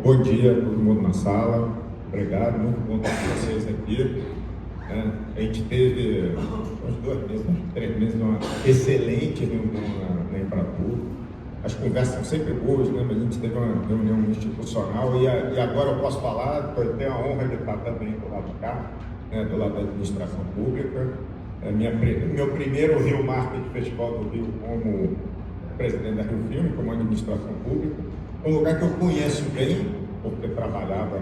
Bom dia a todo mundo na sala, obrigado, muito bom estar com vocês aqui. A gente teve uns 2 meses, 3 meses, uma excelente reunião na Embratur. As conversas são sempre boas, né? Mas a gente teve uma reunião institucional e agora eu posso falar, eu tenho a honra de estar também do lado de cá, do lado da administração pública. Meu primeiro Rio Marketing Festival do Rio como presidente da Rio Filme, como administração pública. Um lugar que eu conheço bem, porque trabalhava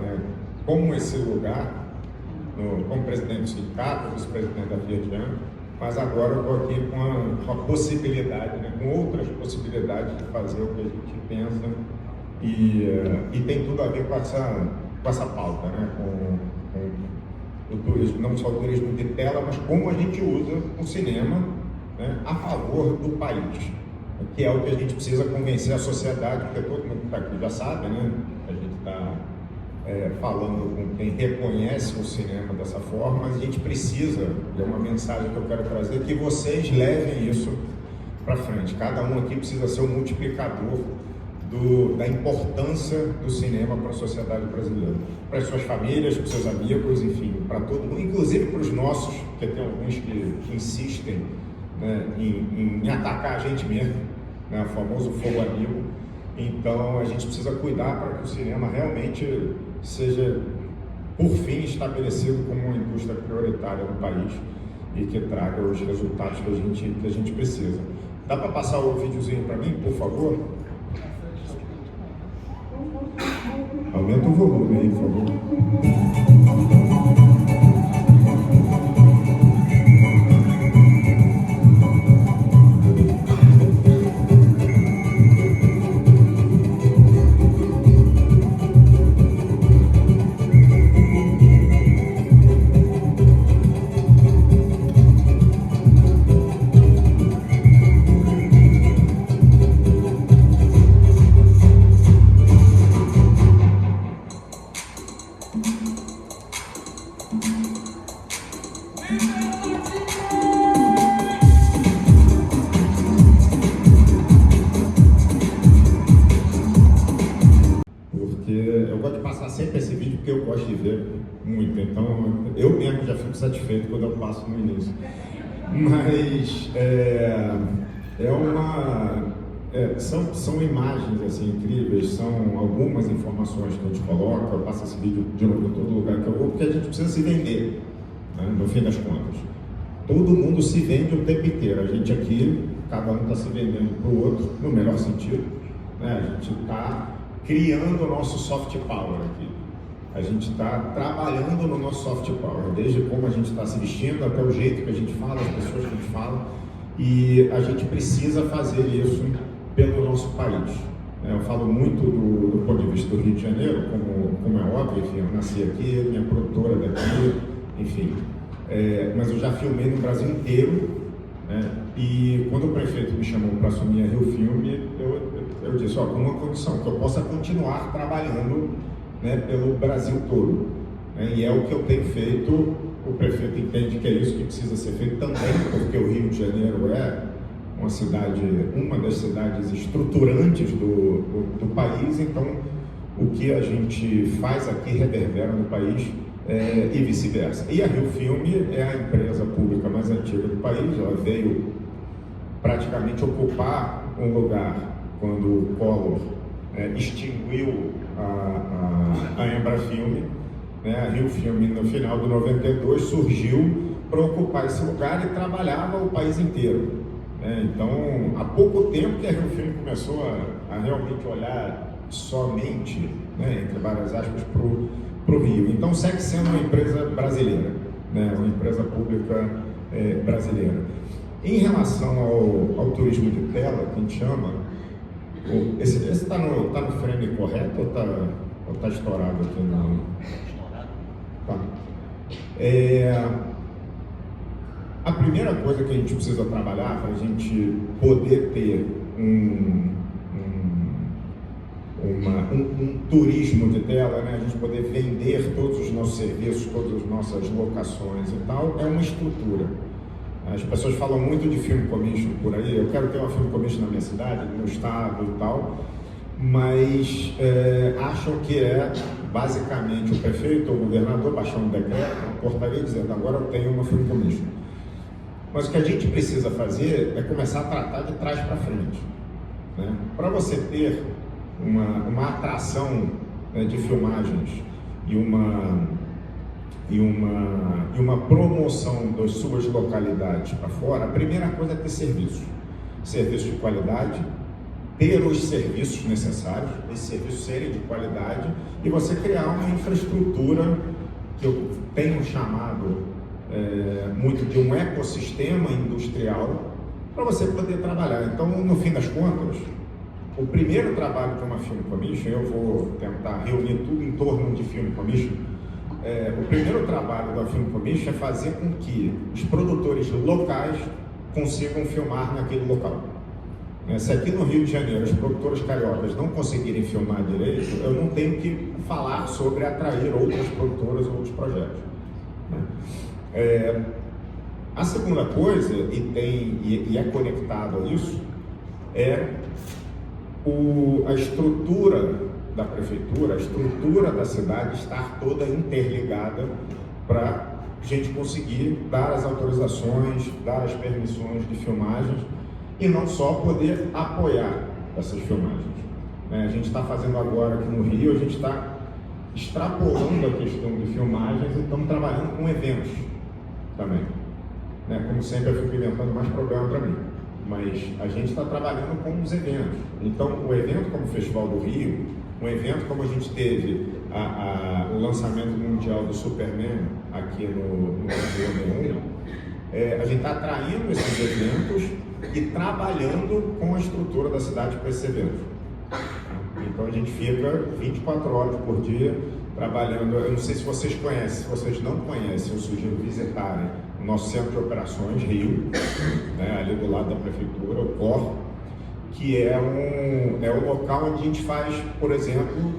como esse lugar, como presidente do sindicato, vice-presidente da Fiat, mas agora eu estou aqui com a possibilidade, com outras possibilidades de fazer o que a gente pensa e tem tudo a ver com essa pauta, com o turismo, não só o turismo de tela, mas como a gente usa o cinema a favor do país, que é o que a gente precisa convencer a sociedade, porque todo mundo que está aqui já sabe, a gente está falando com quem reconhece o cinema dessa forma, mas a gente precisa, é uma mensagem que eu quero trazer, que vocês levem isso para frente. Cada um aqui precisa ser um multiplicador da importância do cinema para a sociedade brasileira, para as suas famílias, para os seus amigos, enfim, para todo mundo, inclusive para os nossos, porque tem alguns que insistem em atacar a gente mesmo, o famoso fogo amigo. Então a gente precisa cuidar para que o cinema realmente seja, por fim, estabelecido como uma indústria prioritária no país e que traga os resultados que a gente precisa. Dá para passar o videozinho para mim, por favor? Aumenta o volume aí, por favor. Eu gosto de passar sempre esse vídeo porque eu gosto de ver muito, então eu mesmo já fico satisfeito quando eu passo no início. Mas são imagens assim, incríveis, são algumas informações que a gente coloca. Eu passo esse vídeo de novo em todo lugar que eu vou, porque a gente precisa se vender, no fim das contas. Todo mundo se vende o tempo inteiro, a gente aqui, cada um está se vendendo para o outro, no melhor sentido, a gente está criando o nosso soft power aqui. A gente está trabalhando no nosso soft power, desde como a gente está se vestindo até o jeito que a gente fala, as pessoas que a gente fala, e a gente precisa fazer isso pelo nosso país. Eu falo muito do ponto de vista do Rio de Janeiro, como é óbvio, enfim, eu nasci aqui, minha produtora daqui, enfim, mas eu já filmei no Brasil inteiro, e quando o prefeito me chamou para assumir a Rio Filme, eu disse, com uma condição, que eu possa continuar trabalhando pelo Brasil todo, e é o que eu tenho feito. O prefeito entende que é isso que precisa ser feito também, porque o Rio de Janeiro é uma das cidades estruturantes do país, então o que a gente faz aqui reverbera no país e vice-versa. E a Rio Filme é a empresa pública mais antiga do país, ela veio praticamente ocupar um lugar quando o Collor extinguiu a Embrafilme. A Rio Filme, no final de 92, surgiu para ocupar esse lugar e trabalhava o país inteiro. Então, há pouco tempo que a Rio Filme começou a realmente olhar somente, entre várias aspas, para o Rio. Então, segue sendo uma empresa brasileira, uma empresa pública brasileira. Em relação ao turismo de tela, que a gente chama, esse está no frame correto ou está estourado aqui? Não? Tá. A primeira coisa que a gente precisa trabalhar para a gente poder ter um turismo de tela, a gente poder vender todos os nossos serviços, todas as nossas locações e tal, é uma estrutura. As pessoas falam muito de film commission por aí. Eu quero ter uma film commission na minha cidade, no meu estado e tal, mas acham que é basicamente o prefeito ou o governador baixar um decreto, uma portaria dizendo agora eu tenho uma film commission. Mas o que a gente precisa fazer é começar a tratar de trás para frente, né? Para você ter uma atração, né, de filmagens e uma promoção das suas localidades para fora, a primeira coisa é ter serviço de qualidade, ter os serviços necessários, esses serviços serem de qualidade, e você criar uma infraestrutura que eu tenho chamado muito de um ecossistema industrial para você poder trabalhar. Então, no fim das contas, o primeiro trabalho de uma Film Commission, eu vou tentar reunir tudo em torno de Film Commission. O primeiro trabalho da Film Commission é fazer com que os produtores locais consigam filmar naquele local. Se aqui no Rio de Janeiro os produtores cariocas não conseguirem filmar direito, eu não tenho que falar sobre atrair outras produtoras ou outros projetos, né? A segunda coisa, e é conectado a isso, é a estrutura da prefeitura, a estrutura da cidade estar toda interligada para a gente conseguir dar as autorizações, dar as permissões de filmagens e não só poder apoiar essas filmagens. A gente está fazendo agora aqui no Rio, a gente está extrapolando a questão de filmagens e estamos trabalhando com eventos também. Como sempre, eu fico inventando mais problema para mim, mas a gente está trabalhando com os eventos. Então, o evento como o Festival do Rio, um evento como a gente teve o lançamento mundial do Superman aqui no Rio, a gente está atraindo esses eventos e trabalhando com a estrutura da cidade para esses eventos. Então a gente fica 24 horas por dia trabalhando. Eu não sei se vocês conhecem, se vocês não conhecem, eu sugiro visitarem o nosso centro de operações, Rio, ali do lado da prefeitura, o COR, que é o local onde a gente faz, por exemplo,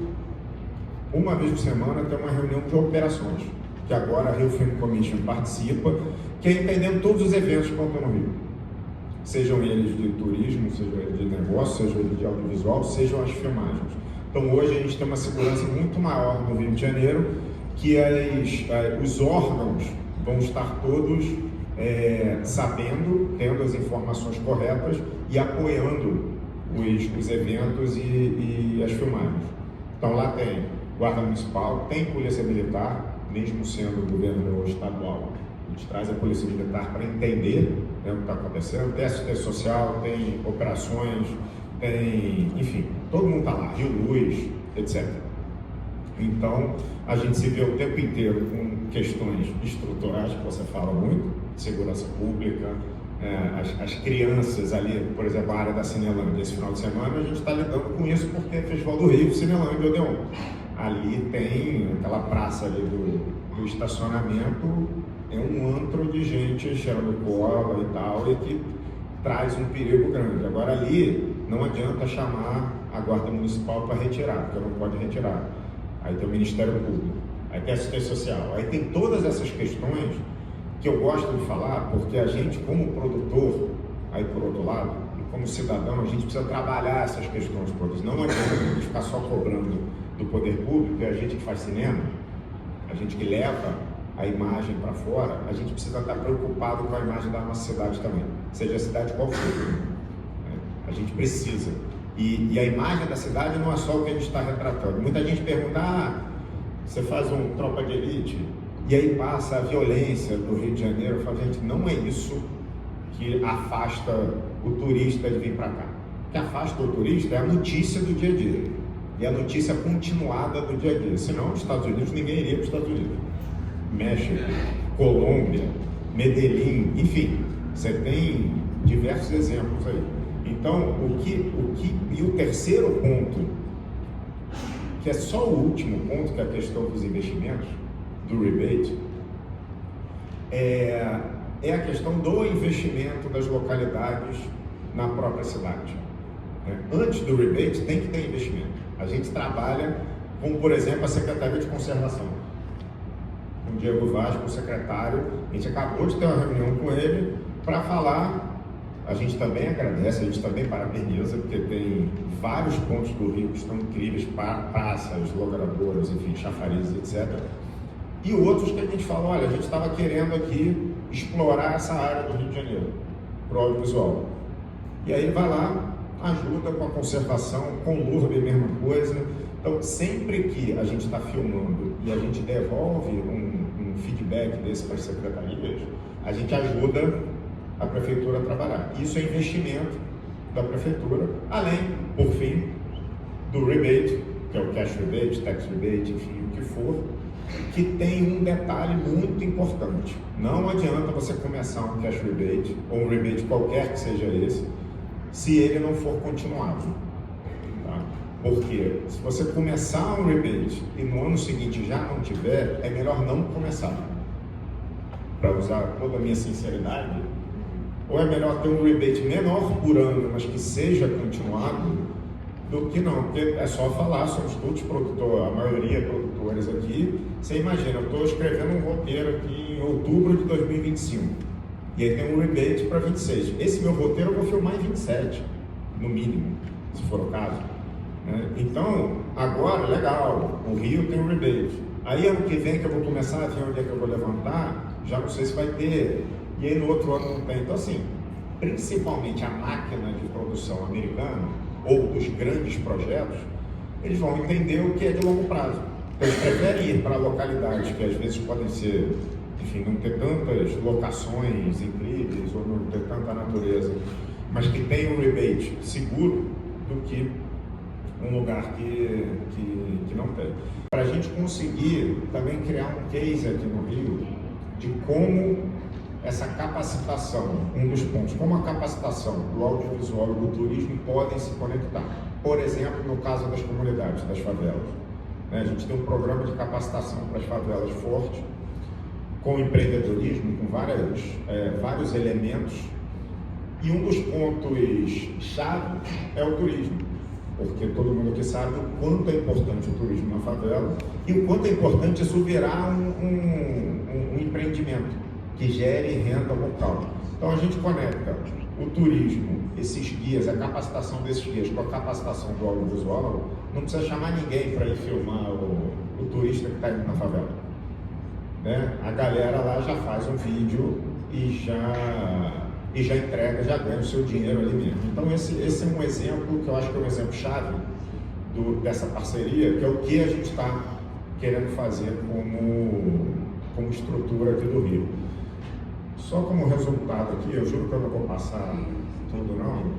uma vez por semana tem uma reunião de operações, que agora a Rio Film Commission participa, que é entendendo todos os eventos que vão ter no Rio. Sejam eles de turismo, sejam eles de negócio, sejam eles de audiovisual, sejam as filmagens. Então hoje a gente tem uma segurança muito maior no Rio de Janeiro, que os órgãos vão estar todos sabendo, tendo as informações corretas e apoiando os eventos e as filmagens. Então lá tem Guarda Municipal, tem Polícia Militar, mesmo sendo governo estadual. A gente traz a Polícia Militar para entender, o que está acontecendo, tem assistência social, tem operações, tem, enfim, todo mundo está lá, Rio Luz, etc. Então, a gente se vê o tempo inteiro com questões estruturais, que você fala muito, segurança pública, as crianças ali, por exemplo, a área da Cinelândia, esse final de semana, a gente está lidando com isso porque é Festival do Rio, Cinelândia, Odeon. Ali tem aquela praça ali do estacionamento, é um antro de gente cheirando cola e tal, e que traz um perigo grande. Agora ali não adianta chamar a Guarda Municipal para retirar, porque não pode retirar. Aí tem o Ministério Público, aí tem a assistência social, aí tem todas essas questões que eu gosto de falar, porque a gente, como produtor, aí por outro lado, e como cidadão, a gente precisa trabalhar essas questões todas. Não adianta a gente ficar só cobrando do poder público, é a gente que faz cinema, a gente que leva a imagem para fora, a gente precisa estar preocupado com a imagem da nossa cidade também, seja a cidade qual for. A gente precisa. E a imagem da cidade não é só o que a gente está retratando. Muita gente pergunta, você faz um Tropa de Elite, e aí passa a violência do Rio de Janeiro. Eu falo, gente, não é isso que afasta o turista de vir para cá. O que afasta o turista é a notícia do dia a dia, e a notícia continuada do dia a dia. Senão, os Estados Unidos, ninguém iria para os Estados Unidos. México, Colômbia, Medellín, enfim, você tem diversos exemplos aí. Então, e o terceiro ponto, que é só o último ponto, que é a questão dos investimentos, do rebate, é a questão do investimento das localidades na própria cidade. Antes do rebate, tem que ter investimento. A gente trabalha com, por exemplo, a Secretaria de Conservação. Com o Diego Vaz, o secretário, a gente acabou de ter uma reunião com ele para falar a gente também agradece, a gente também parabeniza, porque tem vários pontos do Rio que estão incríveis, praças, logradoras, enfim, chafarizes, etc. E outros que a gente fala, olha, a gente estava querendo aqui explorar essa área do Rio de Janeiro, para o audiovisual. E aí vai lá, ajuda com a conservação, com o Lourdes, a mesma coisa. Então, sempre que a gente está filmando e a gente devolve um feedback desse para as secretarias, a gente ajuda a prefeitura a trabalhar. Isso é investimento da prefeitura, além, por fim, do rebate, que é o cash rebate, tax rebate, enfim, o que for, que tem um detalhe muito importante. Não adianta você começar um cash rebate, ou um rebate qualquer que seja esse, se ele não for continuado. Tá? Porque se você começar um rebate e no ano seguinte já não tiver, é melhor não começar. Para usar toda a minha sinceridade, ou é melhor ter um rebate menor por ano, mas que seja continuado, do que não, porque é só falar, somos todos produtores, a maioria produtores aqui. Você imagina, eu estou escrevendo um roteiro aqui em outubro de 2025, e aí tem um rebate para 26. Esse meu roteiro eu vou filmar em 27, no mínimo, se for o caso. Então, agora, legal, o Rio tem um rebate. Aí ano que vem que eu vou começar a ver onde é que eu vou levantar, já não sei se vai ter, e aí no outro ano não tem. Então assim, principalmente a máquina de produção americana, ou dos grandes projetos, eles vão entender o que é de longo prazo. Eles preferem ir para localidades que às vezes podem ser, enfim, não ter tantas locações incríveis, ou não ter tanta natureza, mas que tem um rebate seguro, do que um lugar que não tem. Para a gente conseguir também criar um case aqui no Rio de como essa capacitação, um dos pontos, como a capacitação do audiovisual e do turismo podem se conectar. Por exemplo, no caso das comunidades, das favelas. A gente tem um programa de capacitação para as favelas forte, com empreendedorismo, com vários elementos. E um dos pontos-chave é o turismo, porque todo mundo aqui sabe o quanto é importante o turismo na favela e o quanto é importante isso virar um empreendimento que gere renda local. Então a gente conecta o turismo, esses guias, a capacitação desses guias com a capacitação do audiovisual. Não precisa chamar ninguém para ir filmar o turista que está indo na favela. A galera lá já faz um vídeo e já entrega, já ganha o seu dinheiro ali mesmo. Então esse é um exemplo que eu acho que é um exemplo chave dessa parceria, que é o que a gente está querendo fazer como estrutura aqui do Rio. Só como resultado aqui, eu juro que eu não vou passar tudo não.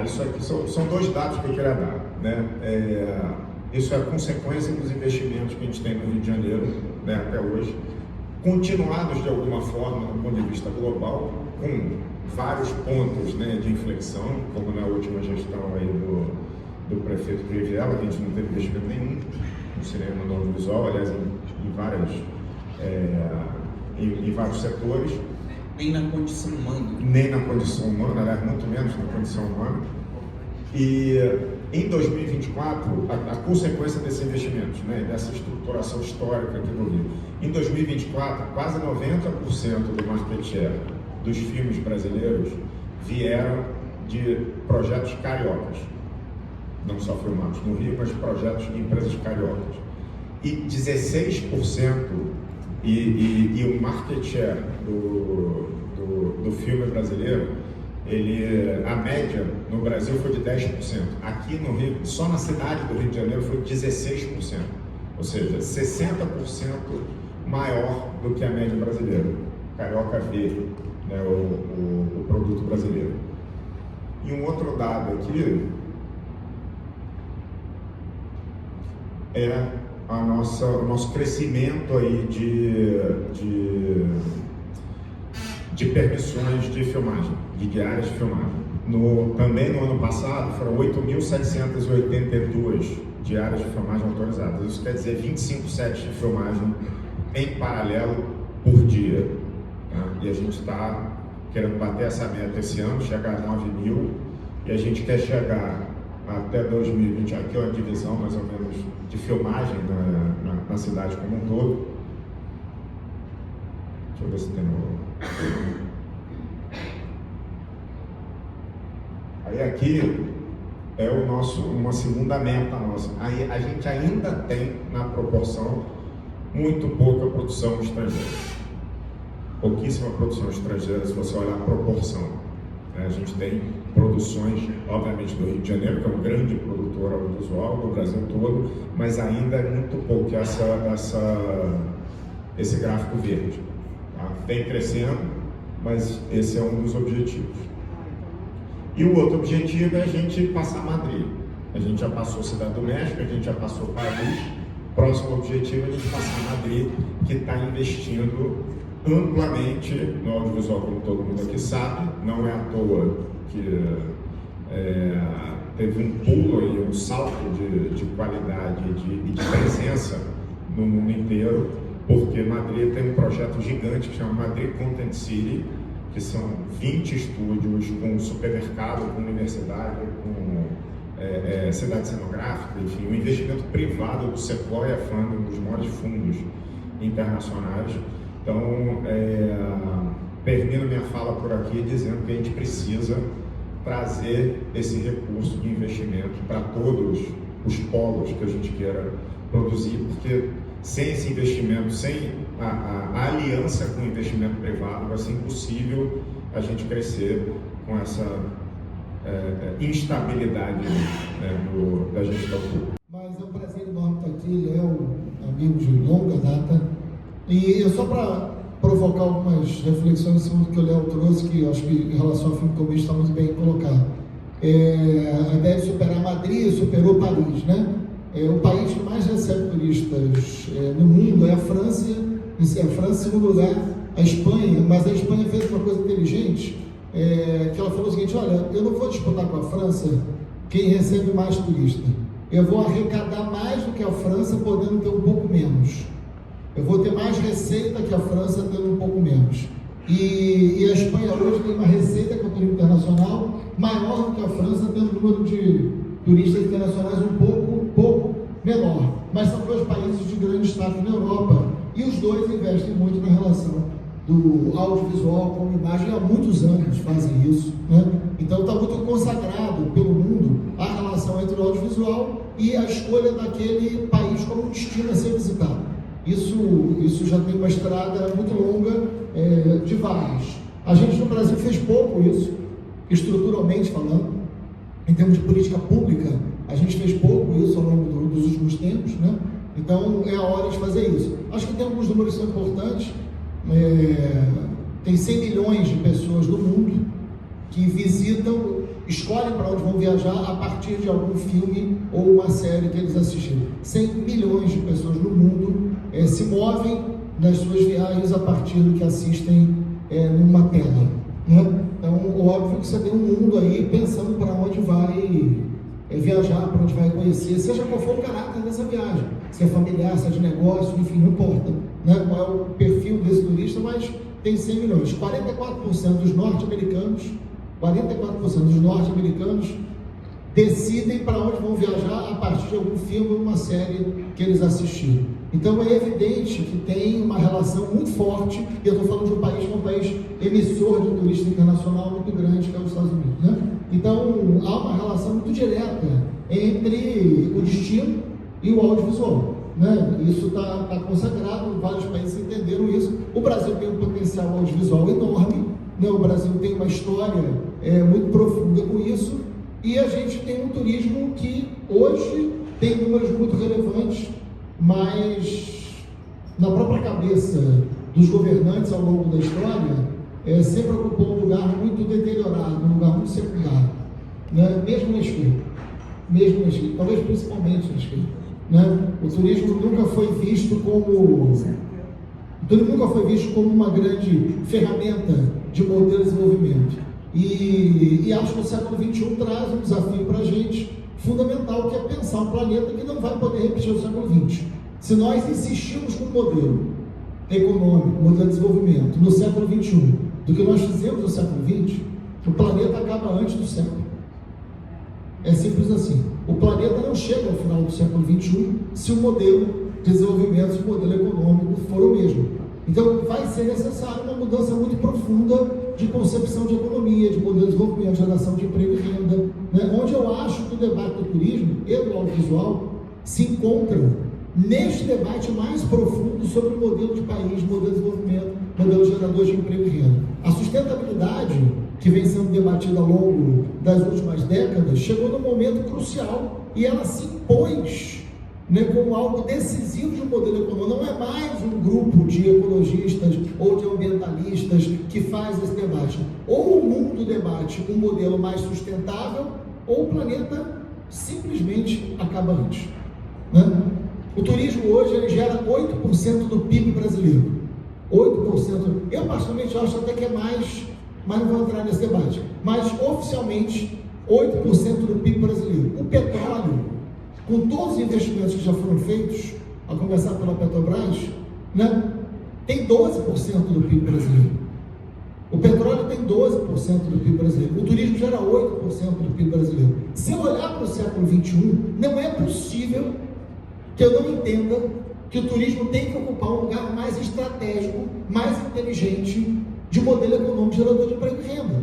Isso aqui são dois dados que eu queria dar, isso é a consequência dos investimentos que a gente tem no Rio de Janeiro, até hoje, continuados de alguma forma do ponto de vista global, com vários pontos de inflexão, como na última gestão aí do prefeito Crivella, que a gente não teve investimento nenhum no cinema, no audiovisual, aliás, em vários setores. Nem na condição humana. Nem na condição humana, aliás, muito menos na condição humana. E em 2024, a consequência desses investimentos, dessa estruturação histórica aqui no Rio, em 2024, quase 90% do market share dos filmes brasileiros vieram de projetos cariocas. Não só filmados no Rio, mas projetos de empresas cariocas. E 16% e o market share do filme brasileiro, a média no Brasil foi de 10%. Aqui no Rio, só na cidade do Rio de Janeiro foi 16%. Ou seja, 60% maior do que a média brasileira. Carioca vê o produto brasileiro. E um outro dado aqui é o nosso crescimento aí de permissões de filmagem, de diárias de filmagem. Também no ano passado foram 8.782 diárias de filmagem autorizadas. Isso quer dizer 25 sets de filmagem em paralelo por dia. E a gente está querendo bater essa meta esse ano, chegar a 9.000, e a gente quer chegar até 2020, aqui é uma divisão mais ou menos de filmagem na cidade como um todo, Deixa eu ver se tem um... Aí aqui é uma segunda meta nossa. Aí a gente ainda tem, na proporção, muito pouca produção estrangeira. Pouquíssima produção estrangeira, se você olhar a proporção. A gente tem produções, obviamente, do Rio de Janeiro, que é um grande produtor audiovisual do Brasil todo, mas ainda é muito pouco esse gráfico verde. Tá? Vem crescendo, mas esse é um dos objetivos. E o outro objetivo é a gente passar Madrid. A gente já passou Cidade do México, a gente já passou Paris. Próximo objetivo é a gente passar Madrid, que está investindo amplamente no audiovisual, como todo mundo aqui sabe. Não é à toa que teve um pulo aí, um salto de qualidade e de presença no mundo inteiro, porque Madrid tem um projeto gigante que chama Madrid Content City, que são 20 estúdios com supermercado, com universidade, com cidade cenográfica, enfim, um investimento privado do Sequoia Fund, um dos maiores fundos internacionais. Então, termino minha fala por aqui dizendo que a gente precisa trazer esse recurso de investimento para todos os polos que a gente queira produzir, porque sem esse investimento, sem a aliança com o investimento privado, vai ser impossível a gente crescer com essa instabilidade da gestão pública. Mas é um prazer enorme estar aqui, Léo, amigo de longa data. E eu só para provocar algumas reflexões sobre o que o Léo trouxe, que eu acho que em relação ao filme Comista está muito bem colocado. A ideia de superar Madrid, superou Paris, né? O país que mais recebe turistas no mundo é a França, em segundo lugar, a Espanha, mas a Espanha fez uma coisa inteligente, que ela falou o seguinte: olha, eu não vou disputar com a França quem recebe mais turista, eu vou arrecadar mais do que a França, podendo ter um pouco menos. Eu vou ter mais receita que a França, tendo um pouco menos. E a Espanha hoje tem uma receita com o turismo internacional maior do que a França, tendo um número de turistas internacionais um pouco menor. Mas são dois países de grande destaque na Europa, e os dois investem muito na relação do audiovisual como imagem. Há muitos anos fazem isso, né? Então está muito consagrado pelo mundo a relação entre o audiovisual e a escolha daquele país como um destino a ser visitado. Isso já tem uma estrada muito longa de vários. A gente no Brasil fez pouco isso, estruturalmente falando, em termos de política pública, a gente fez pouco isso ao longo dos últimos tempos, né? Então é a hora de fazer isso. Acho que tem alguns números que são importantes. Tem 100 milhões de pessoas no mundo que visitam, escolhem para onde vão viajar a partir de algum filme ou uma série que eles assistiram. 100 milhões de pessoas no mundo se movem nas suas viagens a partir do que assistem numa tela, né? Então, óbvio que você tem um mundo aí pensando para onde vai viajar, para onde vai conhecer, seja qual for o caráter dessa viagem, se é familiar, se é de negócio, enfim, não importa, né? Qual é o perfil desse turista, mas tem 100 milhões. 44% dos norte-americanos decidem para onde vão viajar a partir de algum filme ou uma série que eles assistiram. Então é evidente que tem uma relação muito forte, e eu estou falando de um país que é um país emissor de turista internacional muito grande, que é os Estados Unidos, né? Então há uma relação muito direta entre o destino e o audiovisual, né? Isso está consagrado, vários países entenderam isso. O Brasil tem um potencial audiovisual enorme, né? O Brasil tem uma história muito profunda com isso, e a gente tem um turismo que hoje tem números muito relevantes, mas na própria cabeça dos governantes ao longo da história, sempre ocupou um lugar muito deteriorado, um lugar muito secundário, né? Mesmo na esquerda, talvez principalmente na esquerda, né? O turismo nunca foi visto como uma grande ferramenta de modelo de desenvolvimento. E acho que o século XXI traz um desafio para a gente fundamental, que é pensar um planeta que não vai poder repetir o século XX. Se nós insistirmos com o modelo econômico, modelo de desenvolvimento no século XXI, do que nós fizemos no século XX, o planeta acaba antes do século. É simples assim. O planeta não chega ao final do século XXI se o modelo de desenvolvimento, se o modelo econômico for o mesmo. Então, vai ser necessária uma mudança muito profunda de concepção de economia, de modelo de desenvolvimento, de geração de emprego e renda, né? Onde eu acho que o debate do turismo e do audiovisual se encontram neste debate mais profundo sobre o modelo de país, modelo de desenvolvimento, modelo gerador de emprego e renda. A sustentabilidade, que vem sendo debatida ao longo das últimas décadas, chegou num momento crucial e ela se impôs, né, como algo decisivo de um modelo econômico. Não é mais um grupo de ecologistas ou de ambientalistas que faz esse debate. Ou o mundo debate um modelo mais sustentável, ou o planeta simplesmente acaba antes, né? O turismo hoje ele gera 8% do PIB brasileiro. 8%. Eu particularmente acho até que é mais, mas não vou entrar nesse debate. Mas oficialmente 8% do PIB brasileiro. O petróleo, com todos os investimentos que já foram feitos, a começar pela Petrobras, né, tem 12% do PIB brasileiro. O petróleo tem 12% do PIB brasileiro. O turismo gera 8% do PIB brasileiro. Se eu olhar para o século XXI, não é possível que eu não entenda que o turismo tem que ocupar um lugar mais estratégico, mais inteligente de modelo econômico gerador de emprego e renda.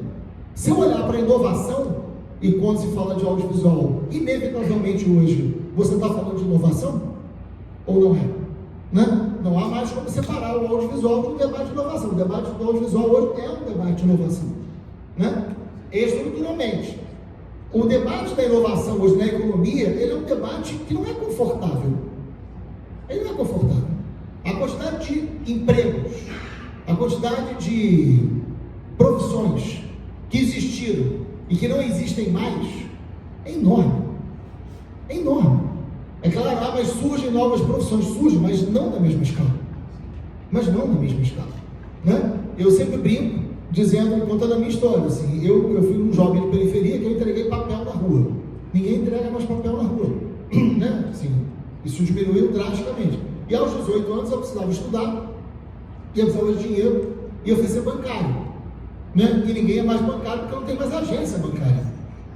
Se eu olhar para a inovação, e quando se fala de audiovisual, inevitavelmente hoje, você está falando de inovação? Ou não é? Né? Não há mais como separar o audiovisual do debate de inovação. O debate do audiovisual hoje é um debate de inovação, né? Estruturalmente. O debate da inovação hoje na economia, ele é um debate que não é confortável. Ele não é confortável. A quantidade de empregos, a quantidade de profissões que existiram e que não existem mais, é enorme. É enorme. É claro, mas surgem novas profissões, surgem, mas não na mesma escala. Mas não na mesma escala, né? Eu sempre brinco, contando a minha história, assim, eu fui um jovem de periferia que eu entreguei papel na rua. Ninguém entrega mais papel na rua, né? Assim, isso diminuiu drasticamente. E aos 18 anos eu precisava estudar, e eu precisava de dinheiro, e eu fui ser bancário, né? E ninguém é mais bancário porque não tem mais agência bancária.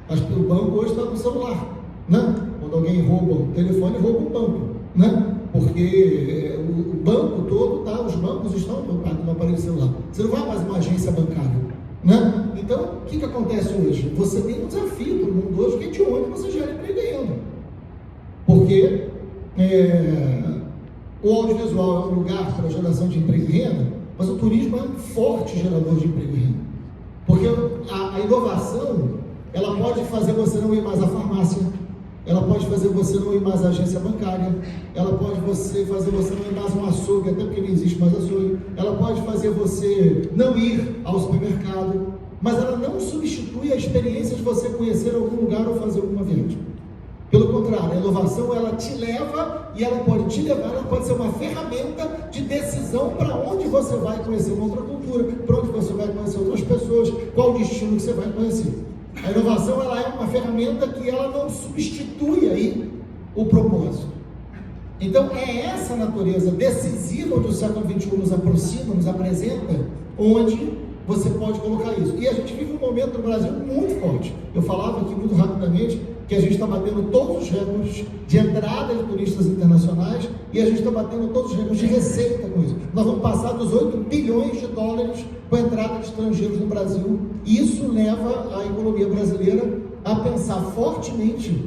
Mas o banco hoje está no celular, né? Quando alguém rouba o telefone, rouba o banco, né? Porque o banco todo, tá? Os bancos estão no aparelho celular. Você não vai mais uma agência bancária, né? Então, o que acontece hoje? Você tem um desafio para o mundo hoje, que é de onde você gera emprego e renda. Porque o audiovisual é um lugar para a geração de emprego e renda, mas o turismo é um forte gerador de emprego e renda. Porque a inovação, ela pode fazer você não ir mais à farmácia, ela pode fazer você não ir mais à agência bancária, ela pode fazer você não ir mais a um açougue, até porque não existe mais açougue, ela pode fazer você não ir ao supermercado, mas ela não substitui a experiência de você conhecer algum lugar ou fazer alguma viagem. Pelo contrário, a inovação, ela te leva, e ela pode te levar, ela pode ser uma ferramenta de decisão para onde você vai conhecer uma outra cultura, para onde você vai conhecer outras pessoas, qual o destino que você vai conhecer. A inovação, ela é uma ferramenta que ela não substitui aí o propósito. Então, é essa natureza decisiva onde o século XXI nos aproxima, nos apresenta, onde você pode colocar isso. E a gente vive um momento no Brasil muito forte. Eu falava aqui muito rapidamente que a gente está batendo todos os recordes de entrada de turistas internacionais e a gente está batendo todos os recordes de receita com isso. Nós vamos passar dos 8 bilhões de dólares com a entrada de estrangeiros no Brasil. E isso leva a economia brasileira a pensar fortemente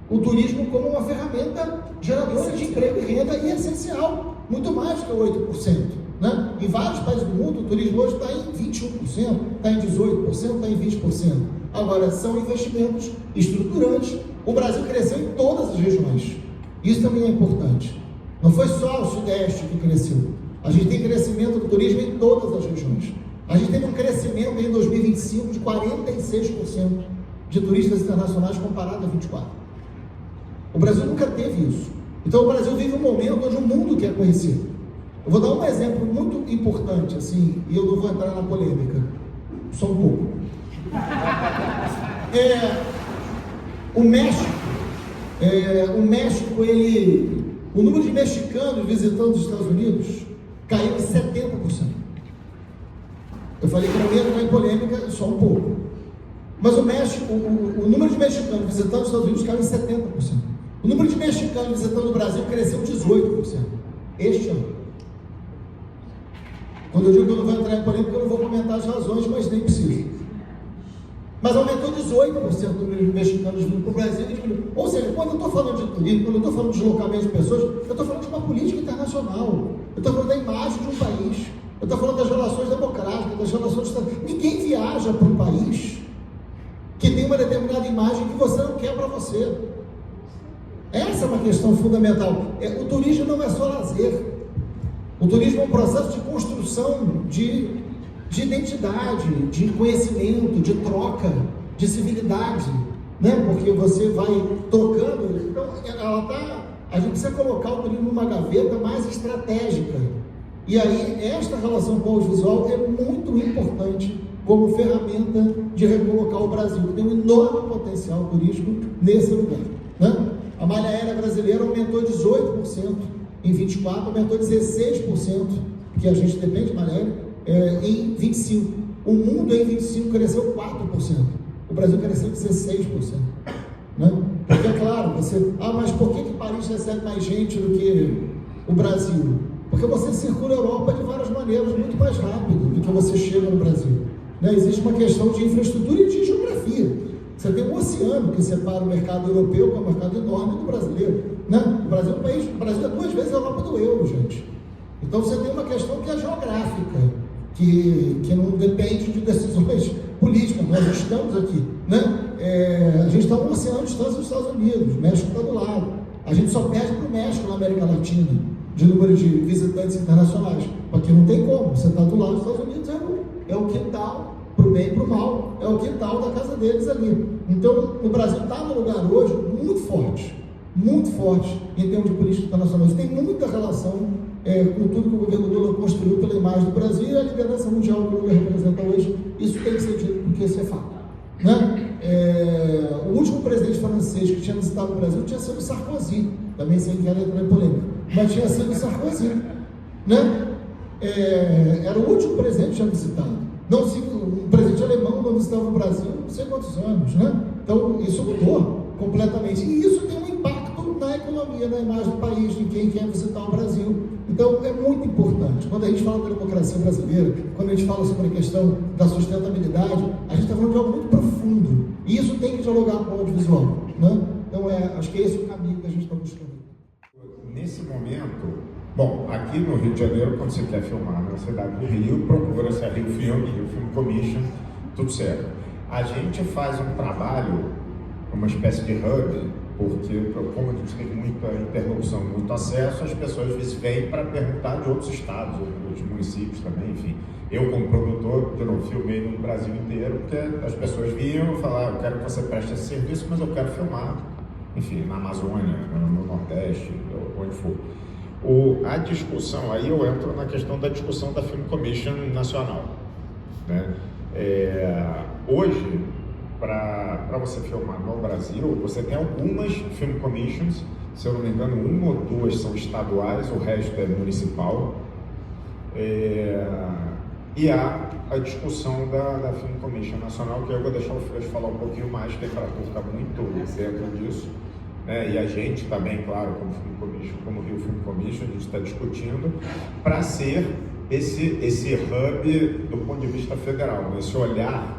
o turismo como uma ferramenta geradora de emprego e renda e essencial, muito mais que 8%. Né? Em vários países do mundo, o turismo hoje está em 21%, está em 18%, está em 20%. Agora, são investimentos estruturantes. O Brasil cresceu em todas as regiões. Isso também é importante. Não foi só o Sudeste que cresceu. A gente tem crescimento do turismo em todas as regiões. A gente teve um crescimento em 2025 de 46% de turistas internacionais comparado a 24%. O Brasil nunca teve isso. Então, o Brasil vive um momento onde o mundo quer conhecer. Eu vou dar um exemplo muito importante, assim, e eu não vou entrar na polêmica, só um pouco. O México, o número de mexicanos visitando os Estados Unidos caiu em 70%. Eu falei que não ia entrar em polêmica, só um pouco. Mas o México, o número de mexicanos visitando os Estados Unidos caiu em 70%. O número de mexicanos visitando o Brasil cresceu 18% este ano. Quando eu digo que eu não vou entrar em polêmica, eu não vou comentar as razões, mas nem preciso. Mas aumentou 18% o número de mexicanos vindo para o Brasil. Ou seja, quando eu estou falando de turismo, quando eu estou falando de deslocamento de pessoas, eu estou falando de uma política internacional. Eu estou falando da imagem de um país. Eu estou falando das relações democráticas, das relações... Ninguém viaja para um país que tem uma determinada imagem que você não quer para você. Essa é uma questão fundamental. O turismo não é só lazer. O turismo é um processo de construção de identidade, de conhecimento, de troca, de civilidade, né? Porque você vai trocando. Então, a gente precisa colocar o turismo numa gaveta mais estratégica. E aí, esta relação com o audiovisual é muito importante como ferramenta de recolocar o Brasil, que tem um enorme potencial turístico nesse lugar, né? A malha aérea brasileira aumentou 18% em 24, aumentou 16%, porque a gente depende de malha aérea, em 25. O mundo em 25 cresceu 4%, o Brasil cresceu 16%. Né? Porque é claro, mas por que Paris recebe mais gente do que o Brasil? Porque você circula a Europa de várias maneiras, muito mais rápido do que você chega no Brasil. Né? Existe uma questão de infraestrutura e de geografia. Você tem um oceano que separa o mercado europeu, que é um mercado enorme, do brasileiro. Né? O Brasil é 2 vezes a Europa do euro, gente. Então você tem uma questão que é geográfica, que não depende de decisões políticas. Nós estamos aqui. Né? A gente está um oceano de distância dos Estados Unidos, o México está do lado. A gente só perde para o México na América Latina, de número de visitantes internacionais. Porque não tem como, você está do lado dos Estados Unidos, é o quintal, para o bem e para o mal, é o quintal da casa deles ali. Então, o Brasil está num lugar hoje muito forte em termos de política internacional. Isso tem muita relação com tudo que o governo Lula construiu pela imagem do Brasil e a liderança mundial que o Lula representa hoje. Isso tem que ser dito, porque isso é fato. Né? O último presidente francês que tinha visitado o Brasil tinha sido Sarkozy, também sem querer entrar em polêmica, mas tinha sido Sarkozy. Né? Era o último presidente que tinha visitado. Um presidente alemão não visitava o Brasil não sei quantos anos, né? Então isso mudou completamente. E isso tem um impacto na economia, na imagem do país, de quem quer visitar o Brasil. Então é muito importante. Quando a gente fala da democracia brasileira, quando a gente fala sobre a questão da sustentabilidade, a gente está falando de algo muito profundo. E isso tem que dialogar com o audiovisual. Né? Então acho que esse é o caminho que a gente está buscando. Nesse momento, bom, aqui no Rio de Janeiro, quando você quer filmar na cidade do Rio, procura-se a Rio Film Commission, tudo certo. A gente faz um trabalho, uma espécie de hub, porque como a gente tem muita interlocução, muito acesso, as pessoas às vezes vêm para perguntar de outros estados, outros municípios também, enfim. Eu, como produtor, eu não filmei no Brasil inteiro, porque as pessoas vinham e falavam, eu quero que você preste esse serviço, mas eu quero filmar, enfim, na Amazônia, no Nordeste, onde for. A discussão, aí eu entro na questão da discussão da Film Commission nacional. Né? Hoje, para você filmar no Brasil, você tem algumas Film Commissions, se eu não me engano, 1 ou 2 são estaduais, o resto é municipal. E há a discussão da Film Commission nacional, que eu vou deixar o Freixo falar um pouquinho mais, que a Embratur está muito dentro disso. E a gente também, claro, como Film Commission, como Rio Film Commission, a gente está discutindo para ser esse hub do ponto de vista federal, esse olhar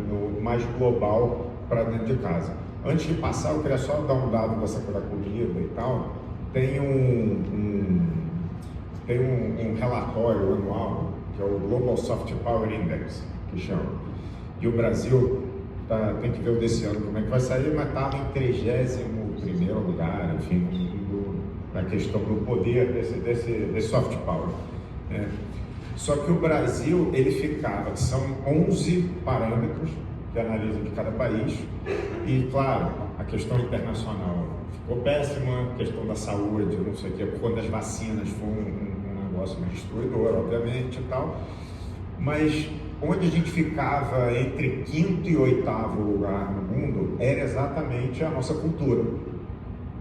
no mais global para dentro de casa. Antes de passar, eu queria só dar um dado dessa coisa da comida e tal. Tem um relatório anual, que é o Global Soft Power Index, que chama, e o Brasil tem que ver o desse ano como é que vai sair, mas estava em 31º lugar, enfim, na questão do poder desse soft power. Só que o Brasil, ele ficava, são 11 parâmetros que analisam de cada país, e claro, a questão internacional ficou péssima, a questão da saúde, não sei o que, quando as vacinas foi um negócio destruidor, obviamente, e tal, mas onde a gente ficava entre 5º e 8º lugar no mundo era exatamente a nossa cultura,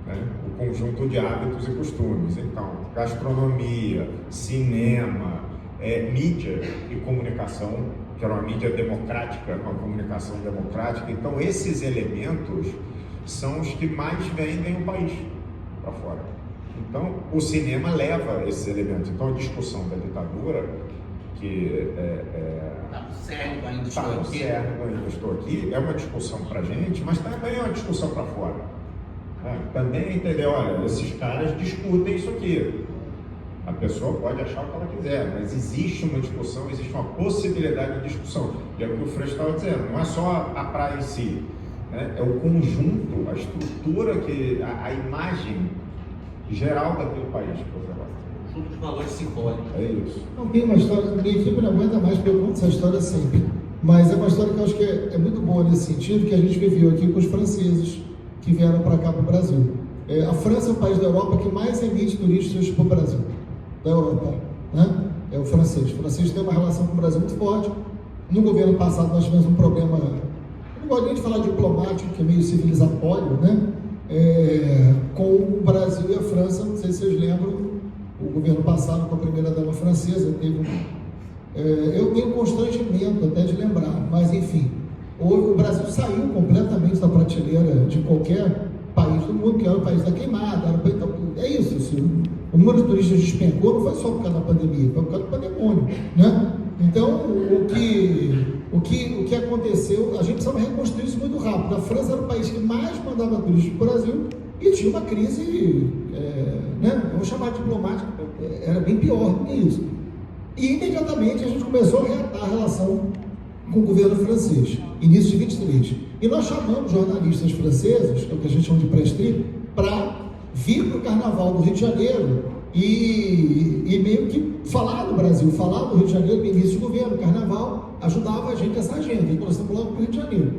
né? O conjunto de hábitos e costumes. Então, gastronomia, cinema, mídia e comunicação, que era uma mídia democrática, uma comunicação democrática. Então, esses elementos são os que mais vendem o país para fora. Então, o cinema leva esses elementos. Então, a discussão da ditadura que Tá certo, ainda está estou no aqui. certo, eu ainda estou aqui, é uma discussão para a gente, mas também é uma discussão para fora. Também entender, olha, esses caras discutem isso aqui. A pessoa pode achar o que ela quiser, mas existe uma discussão, existe uma possibilidade de discussão. E é o que o Freixo estava dizendo, não é só a praia em si, né? É o conjunto, a estrutura, a imagem geral daquele país que você vai. Conjunto de valores simbólicos. É isso. Não tem uma história, minha equipe não aguenta mais, porque eu conto essa história sempre. Mas é uma história que eu acho que é muito boa nesse sentido, que a gente viveu aqui com os franceses que vieram para cá, para o Brasil. A França é o país da Europa que mais emite turistas para o Brasil, da Europa, né? É o francês. O francês tem uma relação com o Brasil muito forte. No governo passado nós tivemos um problema, eu não gosto nem de falar diplomático, que é meio civilizatório, né? Com o Brasil e a França. Não sei se vocês lembram, o governo passado com a primeira-dama francesa teve eu tenho constrangimento até de lembrar, mas enfim, o Brasil saiu completamente da prateleira de qualquer país do mundo, que era o país da queimada, é isso, assim, o número de turistas despencou, não foi só por causa da pandemia, foi por causa do pandemônio, né? Então, o que aconteceu, a gente precisava reconstruir isso muito rápido. A França era o país que mais mandava turistas para o Brasil e tinha uma crise, né? Vamos chamar de diplomática, era bem pior do que isso. E imediatamente a gente começou a reatar a relação com o governo francês, início de 23. E nós chamamos jornalistas franceses, que é o que a gente chama de press trip, para vir para o Carnaval do Rio de Janeiro e meio que falar do Brasil, falar do Rio de Janeiro no início do governo. O Carnaval ajudava a gente nessa agenda, então nós estamos logo para o Rio de Janeiro.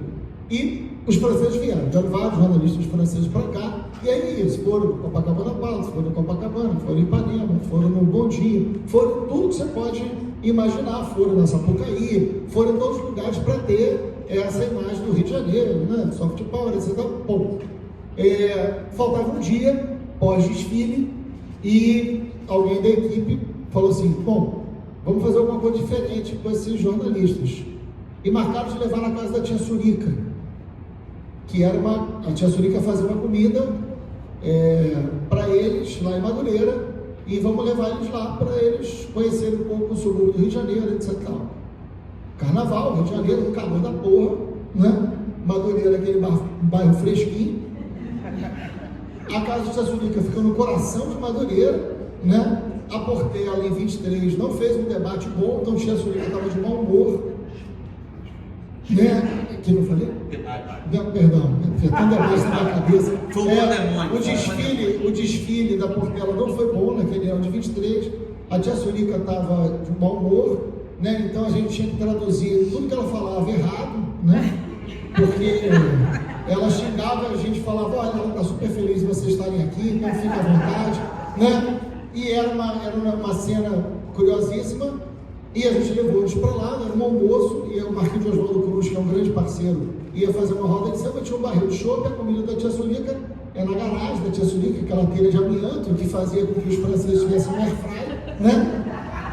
E os franceses vieram vários jornalistas franceses para cá, e aí eles foram no Copacabana Palace, foram no Copacabana, foram em Ipanema, foram no Bom Dia, foram tudo que você pode imaginar, foram na Sapucaí, foram em todos os lugares para ter essa imagem do Rio de Janeiro, né? Soft Power, etc. Bom, faltava um dia pós-desfile e alguém da equipe falou assim: bom, vamos fazer alguma coisa diferente com esses jornalistas. E marcaram de levar na casa da tia Surica, que era a tia Surica fazia uma comida para eles lá em Madureira, e vamos levar eles lá para eles conhecerem um pouco o subúrbio do Rio de Janeiro, etc. Carnaval, Rio de Janeiro, no calor da porra, né? Madureira, aquele bairro fresquinho. A casa de tia Surica fica no coração de Madureira, né? A Portela, em 23, não fez um debate bom, então tia Surica estava de mau humor, né? Que eu falei? Perdão, tinha tão debate na minha cabeça. O desfile da Portela não foi bom naquele ano de 23. A tia Surica estava de mau humor, né? Então a gente tinha que traduzir tudo que ela falava errado, né? Porque ela xingava, a gente falava: olha, ela está super feliz de vocês estarem aqui, então fica à vontade, né? E era uma cena curiosíssima. E a gente levou eles para lá, era um almoço, e o Marquinhos de Oswaldo Cruz, que é um grande parceiro, ia fazer uma roda de samba, tinha um barril de chope, a comida da tia Surica na garagem da tia Surica, aquela telha de amianto, que fazia com que os franceses tivessem um air fryer, né?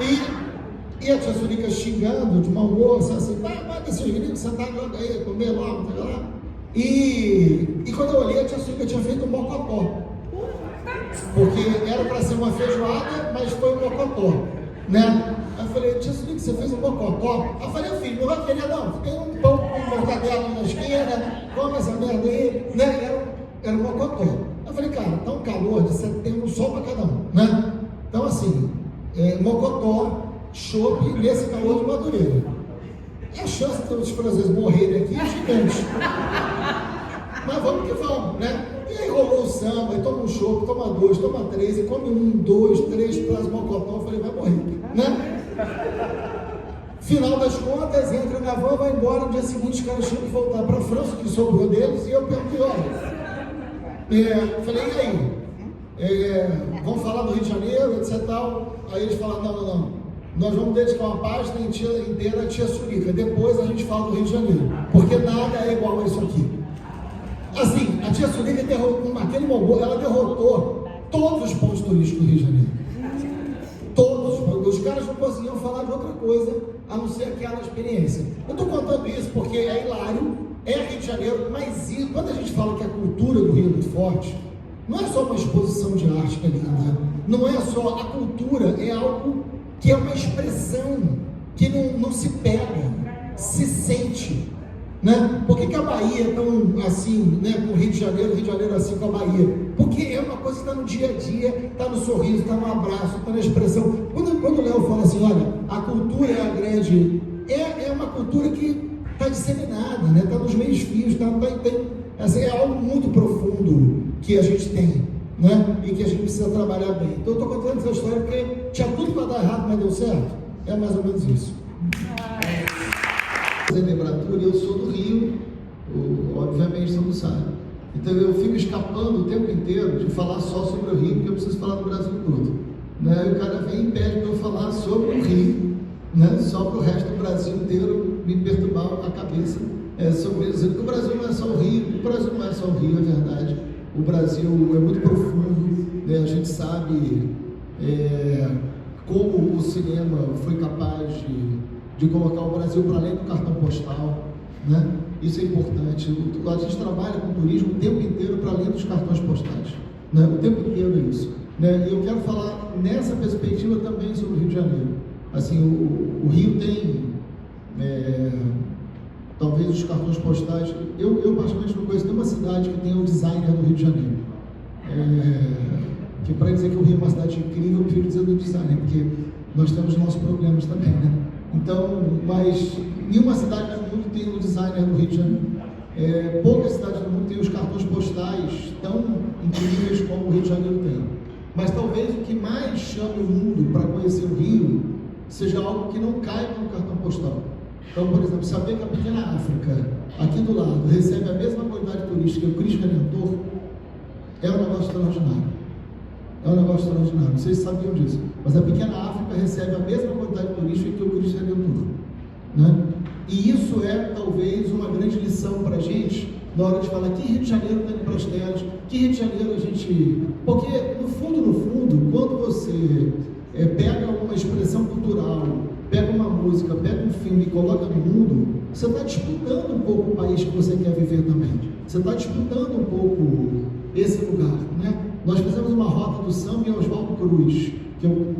E a tia Surica xingando de mau humor, assim: vai desses gringos, sentar logo aí, comer logo, tá lá. E quando eu olhei, a tia Surica tinha feito um mocotó, porque era para ser uma feijoada, mas foi um mocotó, né? Aí eu falei: tia Surica, você fez um mocotó? Aí eu falei: filho, não vai querer não, tem um pão com mortadela na esquina, come essa merda aí, né? Era um mocotó. Aí eu falei: cara, tá um calor de setembro, um sol para cada um, né? Então assim, mocotó, chope nesse calor de Madureira. E a chance de os franceses morrerem aqui é gigante. Mas vamos que vamos, né? E aí rolou o samba, e toma um chope, toma dois, toma três, e come 1, 2, 3 pratos mocotó. Eu falei: vai morrer, né? Final das contas, entra na van, vai embora. No dia seguinte, os caras tinham que voltar para a França, que sobrou deles, e eu perguntei: olha, falei: e aí? Vamos falar do Rio de Janeiro, etc. Aí eles falaram: não, nós vamos dedicar uma página inteira à tia Surica, depois a gente fala do Rio de Janeiro, porque nada é igual a isso aqui. Assim, a tia Surica naquele momento, ela derrotou todos os pontos turísticos do Rio de Janeiro. Todos, os caras não conseguiam falar de outra coisa a não ser aquela experiência. Eu estou contando isso porque é hilário, é Rio de Janeiro, mas quando a gente fala que a cultura do Rio é muito forte, não é só uma exposição de arte que é linda, não é só a cultura, é algo que é uma expressão que não se pega, se sente, né? Por que a Bahia é tão assim, né, com o Rio de Janeiro assim com a Bahia? Porque é uma coisa que está no dia a dia, está no sorriso, está no abraço, está na expressão. Quando o Léo fala assim, olha, a cultura é a grande, é uma cultura que está disseminada, né? Está nos meios fios, assim, é algo muito profundo que a gente tem, né? E que a gente precisa trabalhar bem. Então eu estou contando essa história porque tinha tudo para dar errado, mas deu certo. É mais ou menos isso. Eu sou do Rio, obviamente você não sabe. Então eu fico escapando o tempo inteiro de falar só sobre o Rio, porque eu preciso falar do Brasil todo. Né? E o cara vem e pede para eu falar sobre o Rio, né? Só para o resto do Brasil inteiro me perturbar a cabeça sobre isso. Porque o Brasil não é só o Rio, é verdade. O Brasil é muito profundo, né? A gente sabe como o cinema foi capaz de colocar o Brasil para além do cartão postal, né? Isso é importante. A gente trabalha com turismo o tempo inteiro para além dos cartões postais, né? O tempo inteiro é isso, né? E eu quero falar nessa perspectiva também sobre o Rio de Janeiro. Assim, o Rio tem, talvez os cartões postais, eu particularmente não conheço nenhuma cidade que tenha o designer do Rio de Janeiro. Que para dizer que o Rio é uma cidade incrível, eu prefiro dizer do designer, porque nós temos nossos problemas também, né? Então, mas nenhuma cidade do mundo tem o designer do Rio de Janeiro. Poucas cidades do mundo têm os cartões postais tão incríveis como o Rio de Janeiro tem. Mas talvez o que mais chame o mundo para conhecer o Rio seja algo que não caiba no cartão postal. Então, por exemplo, saber que a pequena África, aqui do lado, recebe a mesma quantidade turística que o Cristo Redentor, é um negócio extraordinário. Não sei se sabiam disso, mas a pequena África recebe a mesma quantidade turística que o Cristo Redentor, né? E isso é talvez uma grande lição para a gente na hora de falar que Rio de Janeiro está indo para as telas, que Rio de Janeiro a gente... Porque no fundo, quando você pega uma expressão cultural, pega uma música, pega um filme e coloca no mundo, você está disputando um pouco o país que você quer viver também. Você está disputando um pouco esse lugar, né? Nós fizemos uma rota do samba em Oswaldo Cruz, que eu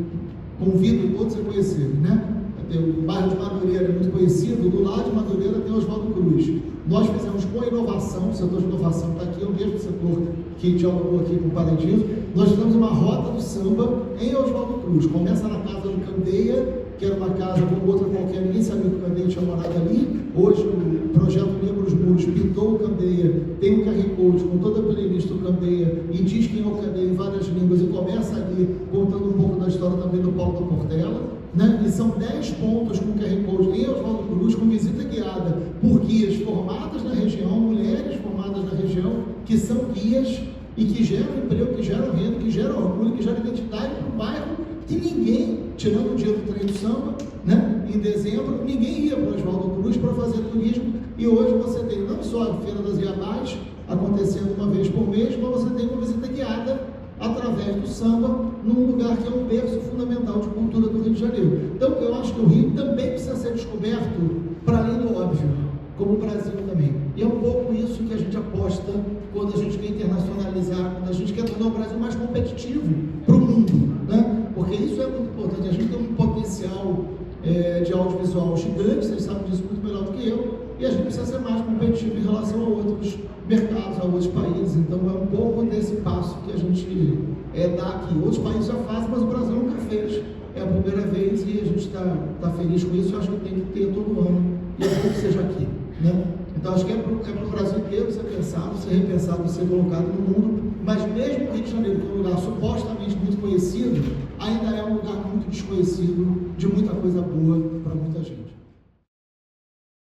convido todos a conhecerem, né? O bairro de Madureira é muito conhecido, do lado de Madureira tem Oswaldo Cruz. Nós fizemos com a inovação, o setor de inovação está aqui, é o mesmo setor que dialogou aqui com o Paradiso. Nós fizemos uma rota do samba em Oswaldo Cruz. Começa na casa do Candeia, que era uma casa como outra qualquer, ninguém sabia que o Candeia tinha morado ali. Hoje o projeto Negros Muros pintou o Candeia, tem um QR Code com toda a playlist do Candeia e diz quem é o Candeia em várias línguas e começa ali contando um pouco da história também do Paulo da Portela, né? E são 10 pontos com QR Code em Oswaldo Cruz, com visita guiada por guias formadas na região, mulheres formadas na região, que são guias e que geram emprego, que geram renda, que geram orgulho, que geram identidade para o bairro, que ninguém, tirando o dia do trem do samba, né, em dezembro, ninguém ia para Oswaldo Cruz para fazer turismo, e hoje você tem não só a Feira das Iabás acontecendo uma vez por mês, mas você tem uma visita guiada através do samba, num lugar que é um berço fundamental de cultura do Rio de Janeiro. Então eu acho que o Rio também precisa ser descoberto para além do óbvio, como o Brasil também. E é um pouco isso que a gente aposta quando a gente quer internacionalizar, quando a gente quer tornar o Brasil mais competitivo para o mundo, né? Porque isso é muito importante. A gente tem um potencial de audiovisual gigante, vocês sabem disso muito melhor do que eu, e a gente precisa ser mais competitivo em relação a outros mercados, a outros países. Então é um pouco desse passo que a gente dá aqui. Outros países já fazem, mas o Brasil nunca fez. É a primeira vez e a gente está feliz com isso. Eu acho que tem que ter todo ano, e é bom que seja aqui, né? Então acho que é para o Brasil inteiro ser pensado, ser repensado, ser colocado no mundo. Mas mesmo o Rio de Janeiro, que é um lugar supostamente muito conhecido, ainda é um lugar muito desconhecido de muita coisa boa para muita gente.